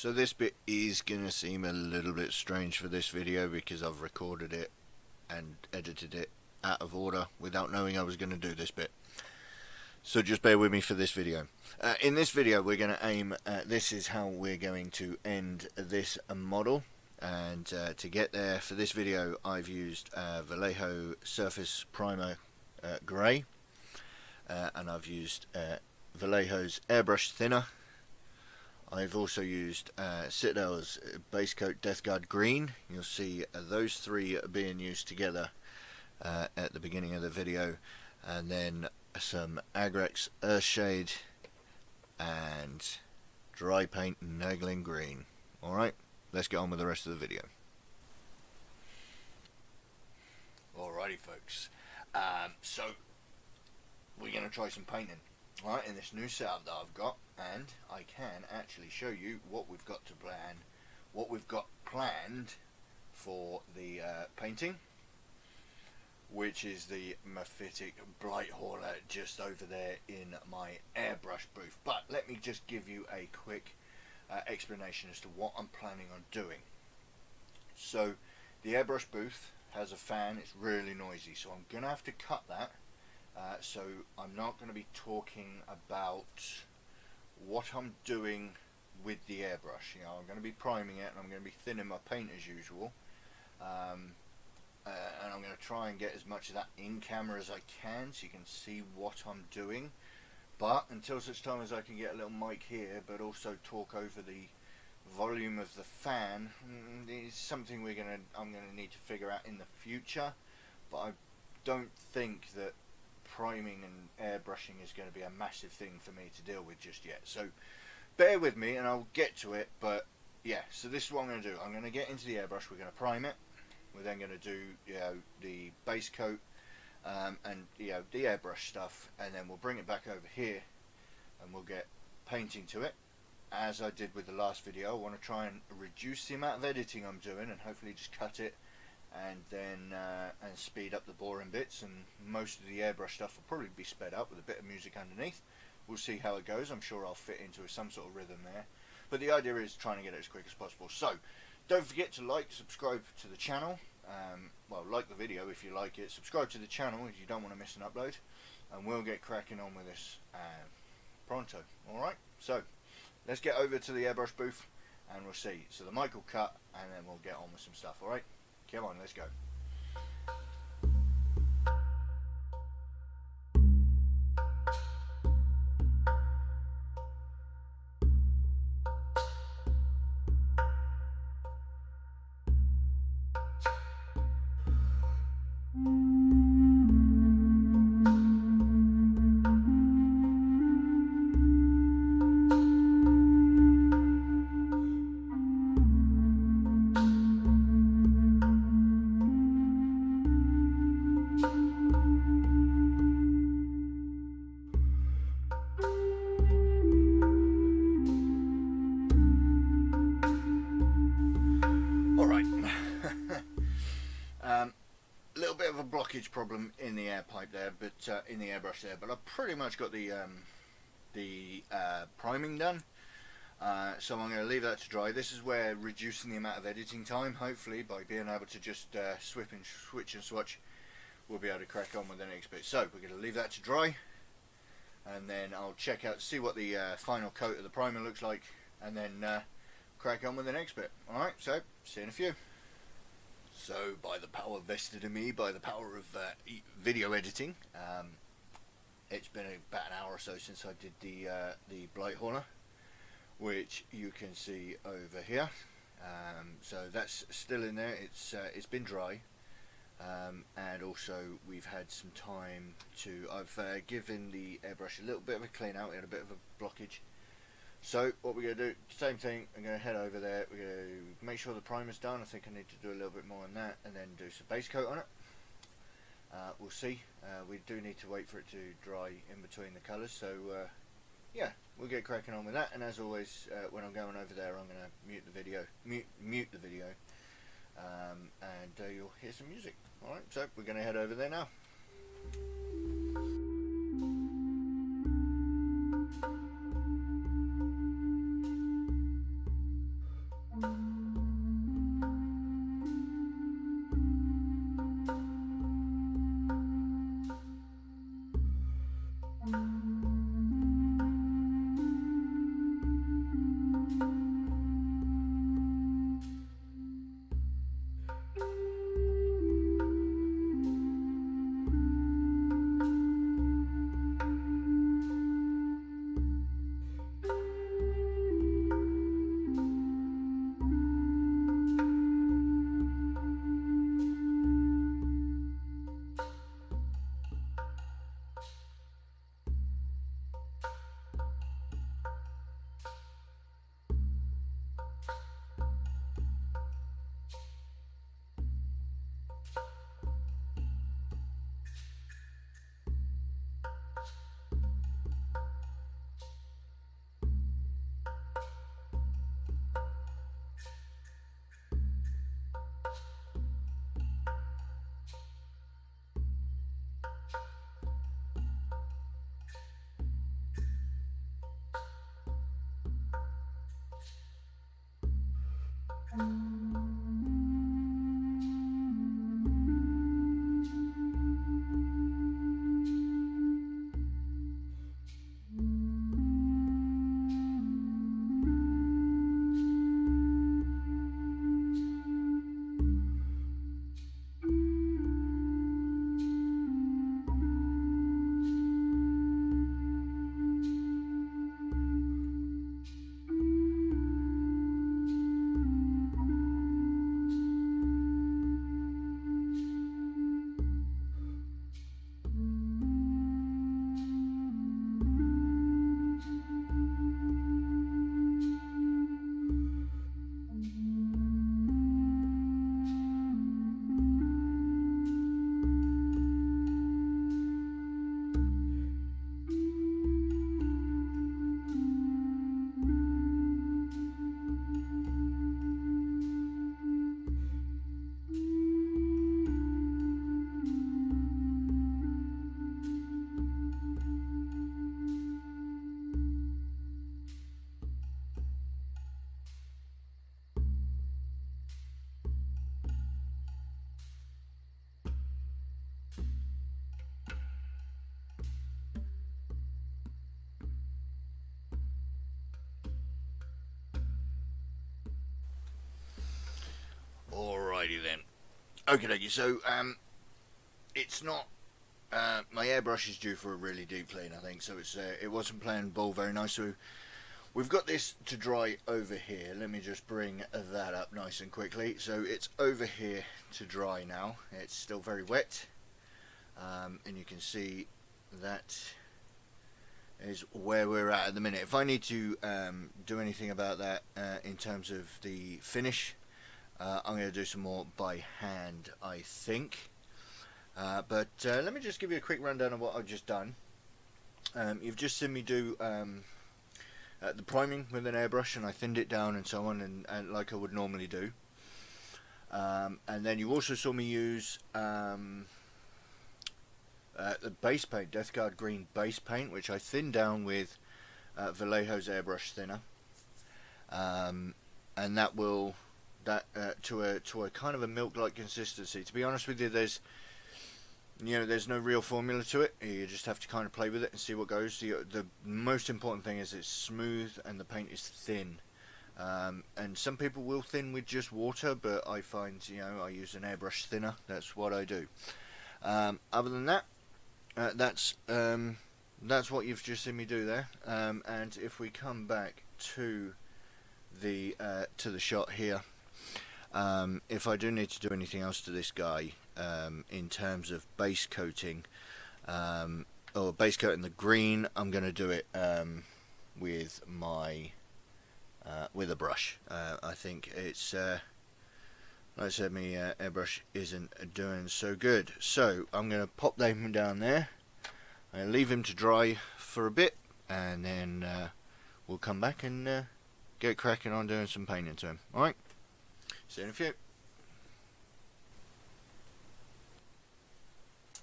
So this bit is going to seem a little bit strange for this video because I've recorded it and edited it out of order without knowing I was going to do this bit. So just bear with me for this video. In this video we're going to aim at, this is how we're going to end this model. And to get there for this video I've used Vallejo Surface Primer Grey. And I've used Vallejo's Airbrush Thinner. I've also used Citadel's Base Coat Death Guard Green. You'll see those three being used together at the beginning of the video. And then some Agrex Earthshade and Dry Paint Naggling Green. Alright, let's get on with the rest of the video. Alrighty folks, so we're going to try some painting. Right, in this new setup that I've got, and I can actually show you what we've got to plan, what we've got planned for the painting, which is the Mephitic Blight Hauler just over there in my airbrush booth. But let me just give you a quick explanation as to what I'm planning on doing. So the airbrush booth has a fan, it's really noisy, so I'm going to have to cut that. So I'm not going to be talking about what I'm doing with the airbrush. You know, I'm going to be priming it and I'm going to be thinning my paint as usual. And I'm going to try and get as much of that in camera as I can so you can see what I'm doing. But until such time as I can get a little mic here but also talk over the volume of the fan, is something I'm going to need to figure out in the future. But I don't think that priming and airbrushing is going to be a massive thing for me to deal with just yet, so bear with me and I'll get to it. But yeah, so this is what I'm going to do. I'm going to get into the airbrush, we're going to prime it, we're then going to do, you know, the base coat and, you know, the airbrush stuff, and then we'll bring it back over here and we'll get painting to it. As I did with the last video, I want to try and reduce the amount of editing I'm doing and hopefully just cut it and then and speed up the boring bits, and most of the airbrush stuff will probably be sped up with a bit of music underneath. We'll see how it goes. I'm sure I'll fit into some sort of rhythm there, but the idea is trying to get it as quick as possible. So don't forget to like, subscribe to the channel, well, like the video if you like it, subscribe to the channel if you don't want to miss an upload, and we'll get cracking on with this pronto. Alright, so let's get over to the airbrush booth and we'll see. So the mic will cut and then we'll get on with some stuff. Alright, come on, let's go. Little bit of a blockage problem in the air pipe there, but in the airbrush there, but I've pretty much got the priming done. So I'm going to leave that to dry. This is where reducing the amount of editing time, hopefully by being able to just switch and swatch, we'll be able to crack on with the next bit. So we're going to leave that to dry, and then I'll check out, see what the final coat of the primer looks like, and then crack on with the next bit. Alright, so see you in a few. So by the power vested in me, by the power of video editing, it's been about an hour or so since I did the Blight Hauler, which you can see over here. So that's still in there. It's been dry, and also we've had some time to. I've given the airbrush a little bit of a clean out. It had a bit of a blockage. So what we're going to do, same thing, I'm going to head over there, we're going to make sure the primer's done. I think I need to do a little bit more on that, and then do some base coat on it. We'll see. We do need to wait for it to dry in between the colours, so yeah, we'll get cracking on with that. And as always, when I'm going over there, I'm going to mute the video, and you'll hear some music. Alright, so we're going to head over there now. Alrighty then. Okay, dokie. So it's not. My airbrush is due for a really deep clean, I think. So it wasn't playing ball very nice. So we've got this to dry over here. Let me just bring that up nice and quickly. So it's over here to dry now. It's still very wet, and you can see that is where we're at the minute. If I need to do anything about that in terms of the finish, I'm going to do some more by hand, I think. But let me just give you a quick rundown of what I've just done. You've just seen me do the priming with an airbrush, and I thinned it down and so on, and like I would normally do. And then you also saw me use the base paint, Death Guard Green base paint, which I thinned down with Vallejo's airbrush thinner, and that will to a kind of a milk-like consistency. To be honest with you, there's no real formula to it. You just have to kind of play with it and see what goes. The most important thing is it's smooth and the paint is thin. And some people will thin with just water, but I find, I use an airbrush thinner. That's what I do. Other than that, that's what you've just seen me do there. And if we come back to the shot here, if I do need to do anything else to this guy, in terms of base coating, or base coating the green, I'm going to do it with a brush. I think it's like I said, my airbrush isn't doing so good, so I'm going to pop them down there. I leave him to dry for a bit, and then we'll come back and get cracking on doing some painting to him. Alright, see you in a few.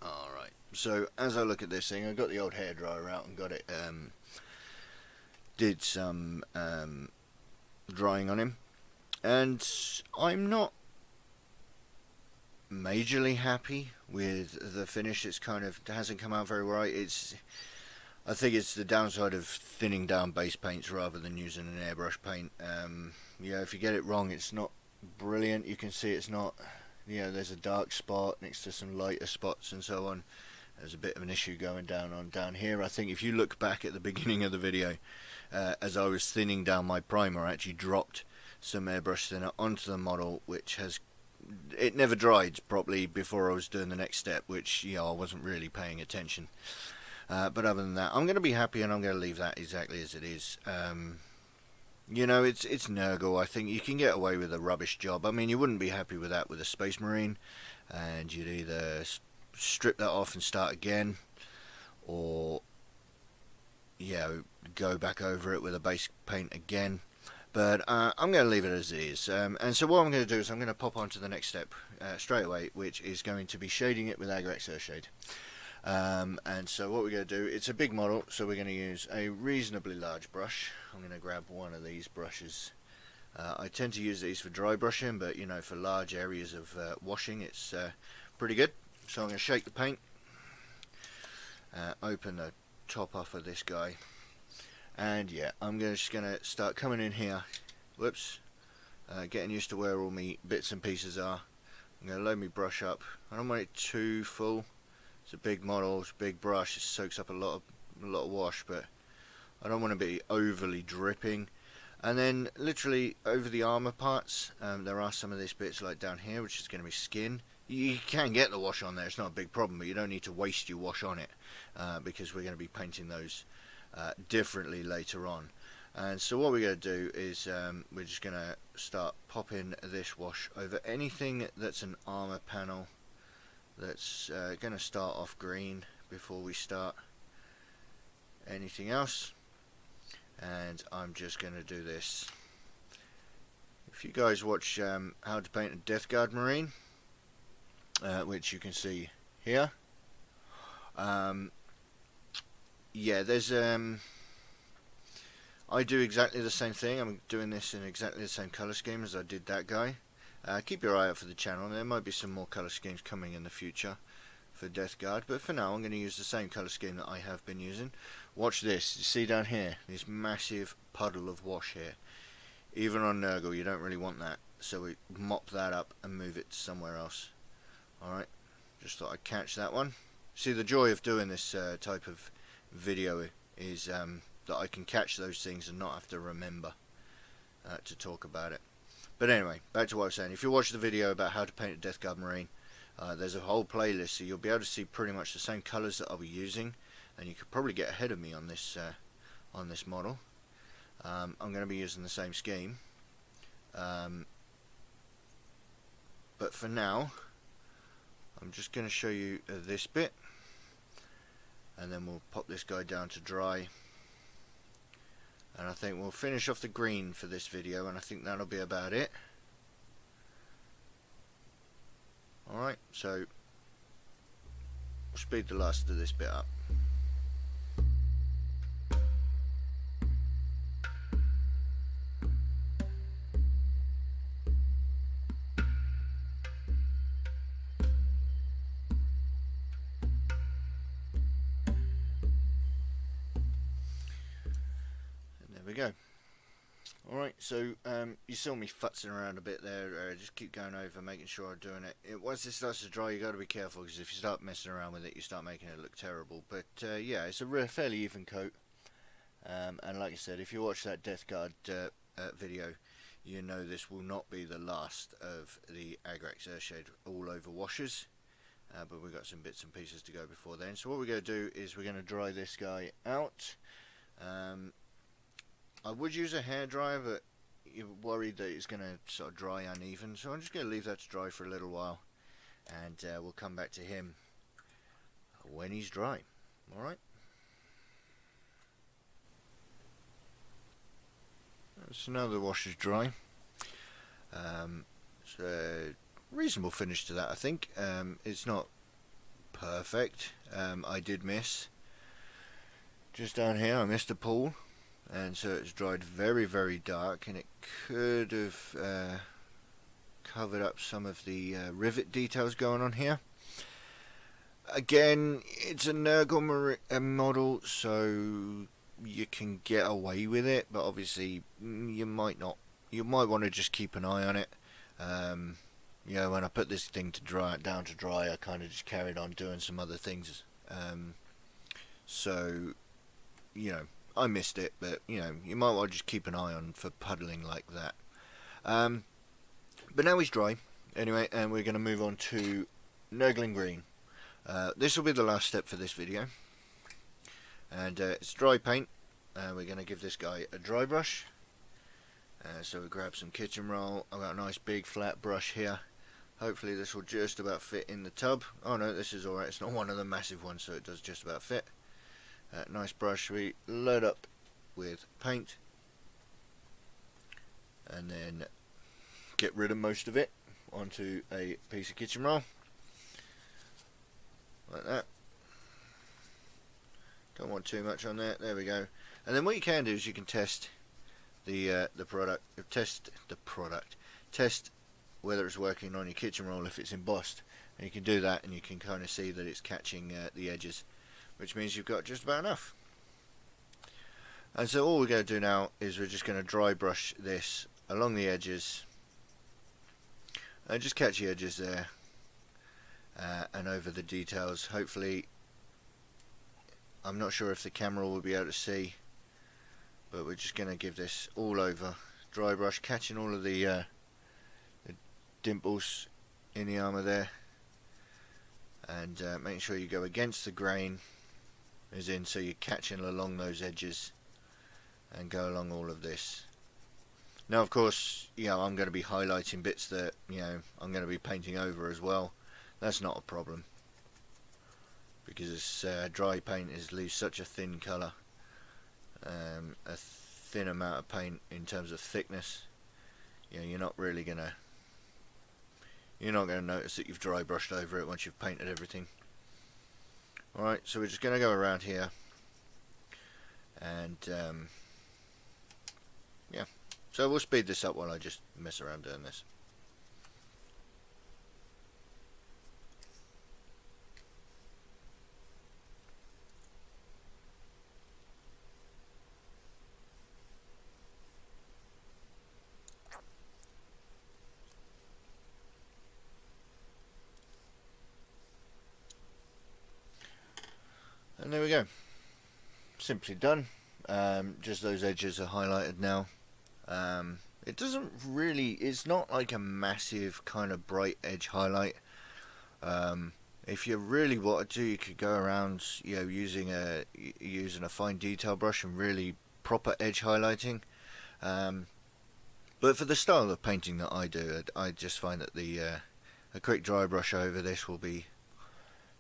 Alright, so as I look at this thing, I got the old hairdryer out and got it, did some drying on him, and I'm not majorly happy with the finish. It's kind of hasn't come out very right. I think it's the downside of thinning down base paints rather than using an airbrush paint. If you get it wrong, it's not brilliant. You can see it's not. There's a dark spot next to some lighter spots and so on. There's a bit of an issue going down here. I think if you look back at the beginning of the video, as I was thinning down my primer, I actually dropped some airbrush thinner onto the model, which it never dried properly before I was doing the next step, which I wasn't really paying attention. But other than that, I'm going to be happy, and I'm going to leave that exactly as it is. It's Nurgle. I think you can get away with a rubbish job. I mean, you wouldn't be happy with that with a Space Marine, and you'd either strip that off and start again, or go back over it with a base paint again. But I'm going to leave it as it is. And so what I'm going to do is I'm going to pop on to the next step straight away, which is going to be shading it with Agrax Earthshade. And so what we're going to do, it's a big model, so we're going to use a reasonably large brush. I'm going to grab one of these brushes I tend to use these for dry brushing, but you know, for large areas of washing, it's pretty good. So I'm going to shake the paint, open the top off of this guy, and yeah, I'm just going to start coming in here. Whoops. Getting used to where all my bits and pieces are. I'm going to load my brush up. I don't want it too full. It's a big model, it's a big brush, it soaks up a lot of wash, but I don't want to be overly dripping. And then literally over the armor parts, there are some of these bits like down here, which is going to be skin. You can get the wash on there, it's not a big problem, but you don't need to waste your wash on it, because we're going to be painting those differently later on. And so what we're going to do is we're just going to start popping this wash over anything that's an armor panel that's going to start off green before we start anything else. And I'm just going to do this. If you guys watch how to paint a Death Guard Marine, which you can see here, yeah, there's I do exactly the same thing. I'm doing this in exactly the same color scheme as I did that guy. Keep your eye out for the channel. There might be some more color schemes coming in the future for Death Guard, but for now I'm going to use the same color scheme that I have been using. Watch this. You see down here this massive puddle of wash here. Even on Nurgle you don't really want that, so we mop that up and move it somewhere else. Alright, just thought I'd catch that one. See, the joy of doing this type of video is that I can catch those things and not have to remember to talk about it. But anyway, back to what I was saying. If you watch the video about how to paint a Death Guard Marine, there's a whole playlist, so you'll be able to see pretty much the same colours that I'll be using, and you could probably get ahead of me on this model. I'm going to be using the same scheme, but for now I'm just going to show you this bit, and then we'll pop this guy down to dry. And I think we'll finish off the green for this video, and I think that'll be about it. Alright, so we'll speed the last of this bit up. We go. Alright, so you saw me futzing around a bit there. Just keep going over, making sure I'm doing it. Once it starts to dry, you got to be careful, because if you start messing around with it, you start making it look terrible. But yeah, it's a fairly even coat. And like I said, if you watch that Death Guard video, you know this will not be the last of the Agrax Earthshade all over washes. But we've got some bits and pieces to go before then. So what we're going to do is we're going to dry this guy out. I would use a hairdryer, but you're worried that it's going to sort of dry uneven, so I'm just going to leave that to dry for a little while, and we'll come back to him when he's dry. Alright? So now the wash is dry. It's a reasonable finish to that, I think. It's not perfect. I did miss. Just down here, I missed a pool. And so it's dried very, very dark, and it could have covered up some of the rivet details going on here. Again, it's a Nurgle model, so you can get away with it, but obviously you might not. You might want to just keep an eye on it. You know, when I put this thing down to dry, I kind of just carried on doing some other things. So, you know, I missed it, but you know, you might want to just keep an eye on for puddling like that. But now he's dry anyway, and we're going to move on to Nurgling Green. This will be the last step for this video, and it's dry paint. We're going to give this guy a dry brush. So we grab some kitchen roll. I've got a nice big flat brush here. Hopefully this will just about fit in the tub. Oh no, this is alright, it's not one of the massive ones, so it does just about fit. Nice brush. We load up with paint and then get rid of most of it onto a piece of kitchen roll like that. Don't want too much on there. There we go. And then what you can do is you can test the product, test whether it's working on your kitchen roll if it's embossed, and you can do that, and you can kind of see that it's catching the edges, which means you've got just about enough. And so all we're going to do now is we're just going to dry brush this along the edges, and just catch the edges there, and over the details. Hopefully, I'm not sure if the camera will be able to see, but we're just going to give this all over, dry brush, catching all of the dimples in the armour there, and making sure you go against the grain, as in so you're catching along those edges, and go along all of this. Now of course, I'm going to be highlighting bits that I'm going to be painting over as well. That's not a problem, because this dry paint leaves such a thin colour, a thin amount of paint in terms of thickness. You're not going to notice that you've dry brushed over it once you've painted everything. Alright, so we're just going to go around here, and yeah, so we'll speed this up while I just mess around doing this. And there we go, simply done. Just those edges are highlighted now. It doesn't really, it's not like a massive kind of bright edge highlight. If you really want to do, you could go around using a fine detail brush and really proper edge highlighting. But for the style of painting that I do, I just find that a quick dry brush over this will be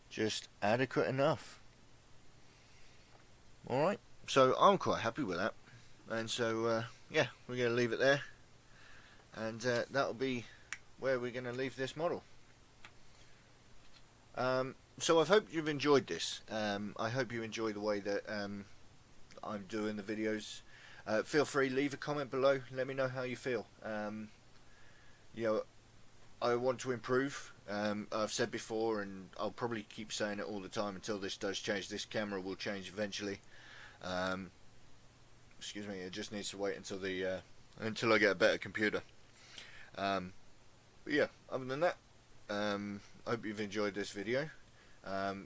just adequate enough. Alright, so I'm quite happy with that, and so yeah, we're going to leave it there, and that'll be where we're going to leave this model. So I hope you've enjoyed this. I hope you enjoy the way that I'm doing the videos. Feel free, leave a comment below, let me know how you feel. I want to improve. I've said before, and I'll probably keep saying it all the time until this does change. This camera will change eventually. Excuse me, it just needs to wait until I get a better computer. But yeah, other than that, I hope you've enjoyed this video.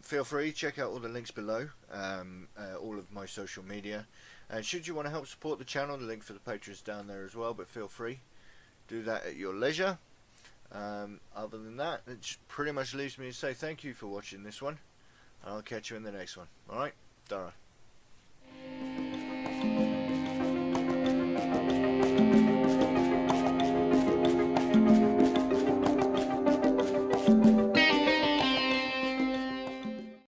Feel free, check out all the links below, all of my social media, and should you want to help support the channel, the link for the Patreon is down there as well, but feel free, do that at your leisure. Other than that, it just pretty much leaves me to say thank you for watching this one, and I'll catch you in the next one. Alright, Dara.